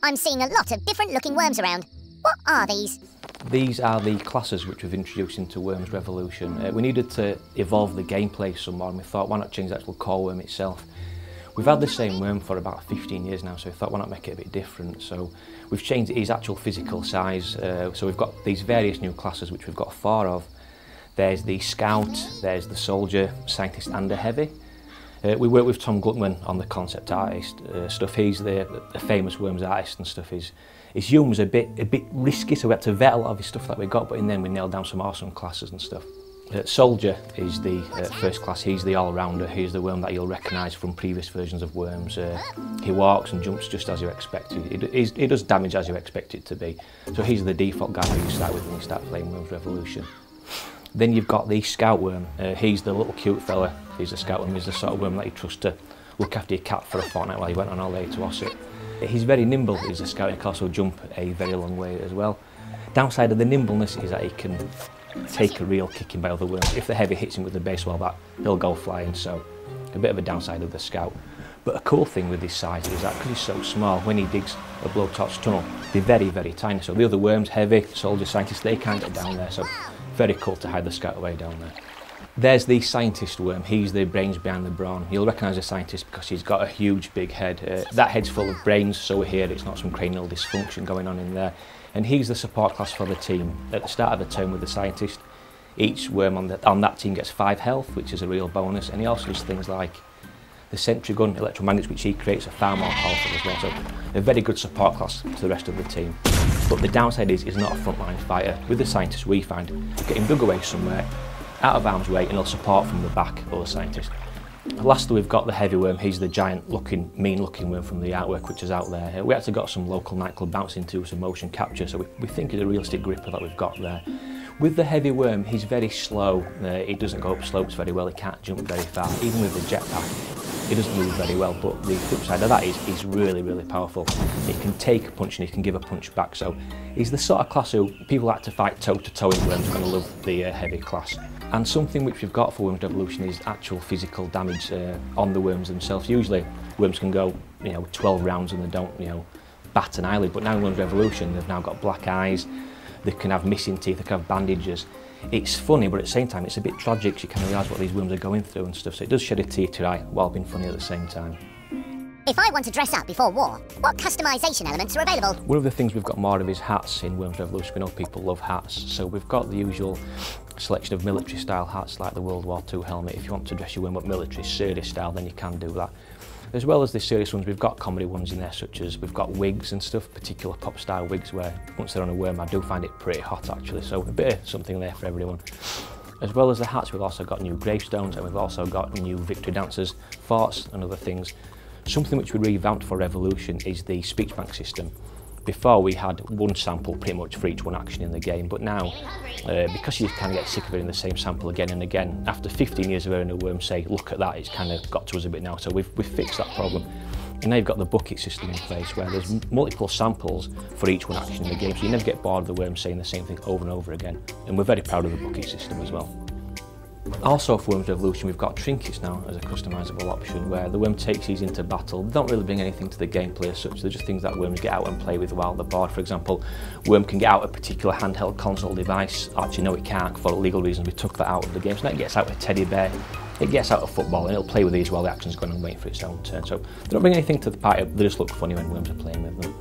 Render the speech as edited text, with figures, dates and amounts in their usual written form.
I'm seeing a lot of different looking worms around. What are these? These are the classes which we've introduced into Worms Revolution. We needed to evolve the gameplay some more, and we thought, why not change the actual core worm itself? We've had the same worm for about 15 years now, so we thought, why not make it a bit different? So we've changed his actual physical size. So we've got these various new classes which we've got 4 of. There's the Scout, there's the Soldier, Scientist and the Heavy. We work with Tom Gluckman on the concept artist stuff. He's the famous Worms artist and stuff. His humour's a bit risky, so we had to vet a lot of his stuff that we got, but in the end we nailed down some awesome classes and stuff. Soldier is the first class. He's the all-rounder. He's the worm that you'll recognise from previous versions of Worms. He walks and jumps just as you expect. He does damage as you expect it to be. So he's the default guy who you start with when you start playing Worms Revolution. Then you've got the Scout worm. He's the little cute fella. He's the Scout worm. He's the sort of worm that you trust to look after your cat for a fortnight while you went on holiday to Ossett. He's very nimble. He's a Scout. He can also jump a very long way as well. Downside of the nimbleness is that he can take a real kicking by other worms. If the Heavy hits him with the baseball bat, he'll go flying, so a bit of a downside of the Scout. But a cool thing with his size is that because he's so small, when he digs a blowtorch tunnel, they're very, very tiny. So the other worms, Heavy, Soldier, Scientist, they can't get down there, so very cool to hide the Scout away down there. There's the Scientist worm. He's the brains behind the brawn. You'll recognise the Scientist because he's got a huge big head. That head's full of brains, so here it's not some cranial dysfunction going on in there. And he's the support class for the team. At the start of the turn with the Scientist, each worm on that team gets 5 health, which is a real bonus, and he also does things like the sentry gun, electromagnets, which he creates, are far more powerful as well, so a very good support class to the rest of the team. But the downside is he's not a frontline fighter. With the Scientist, we find, get him dug away somewhere, out of harm's way, and he'll support from the back of the Scientist. Lastly, we've got the Heavy worm. He's the giant looking, mean looking worm from the artwork which is out there. We actually got some local nightclub bouncing to some motion capture, so we think it's a realistic gripper that we've got there. With the Heavy worm, he's very slow. He doesn't go up slopes very well, he can't jump very far. Even with the jetpack, he doesn't move very well, but the flip side of that is he's really, really powerful. He can take a punch and he can give a punch back, so he's the sort of class who people like to fight toe-to-toe in Worms are going to love the Heavy class. And something which we've got for Worms Revolution is actual physical damage on the worms themselves. Usually worms can go 12 rounds and they don't bat an eyelid, but now in Worms Revolution they've now got black eyes, they can have missing teeth, they can have bandages. It's funny, but at the same time it's a bit tragic, so you kind of realise what these worms are going through and stuff, so it does shed a tear to your eye while being funny at the same time. If I want to dress up before war, what customisation elements are available? One of the things we've got more of is hats in Worms Revolution. We know people love hats, so we've got the usual selection of military style hats like the World War II helmet. If you want to dress your worm up military, serious style, then you can do that. As well as the serious ones, we've got comedy ones in there, such as we've got wigs and stuff, particular pop style wigs where once they're on a worm I do find it pretty hot actually, so a bit of something there for everyone. As well as the hats, we've also got new gravestones and we've also got new victory dancers, forts and other things. Something which we revamped for Revolution is the speech bank system. Before we had one sample pretty much for each one action in the game, but now, because you kind of get sick of hearing the same sample again and again, after 15 years of hearing a worm say, look at that, it's kind of got to us a bit now, so we've fixed that problem. And now you've got the bucket system in place where there's multiple samples for each one action in the game, so you never get bored of the worm saying the same thing over and over again. And we're very proud of the bucket system as well. Also for Worms Revolution we've got trinkets now as a customisable option where the worm takes these into battle. They don't really bring anything to the gameplay as such, they're just things that worms get out and play with while they're bored. For example, worm can get out a particular handheld console device. Actually no, it can't for legal reasons, we took that out of the game. So now it gets out a teddy bear, it gets out a football and it'll play with these while the action's going on and waiting for its own turn. So they don't bring anything to the party, they just look funny when worms are playing with them.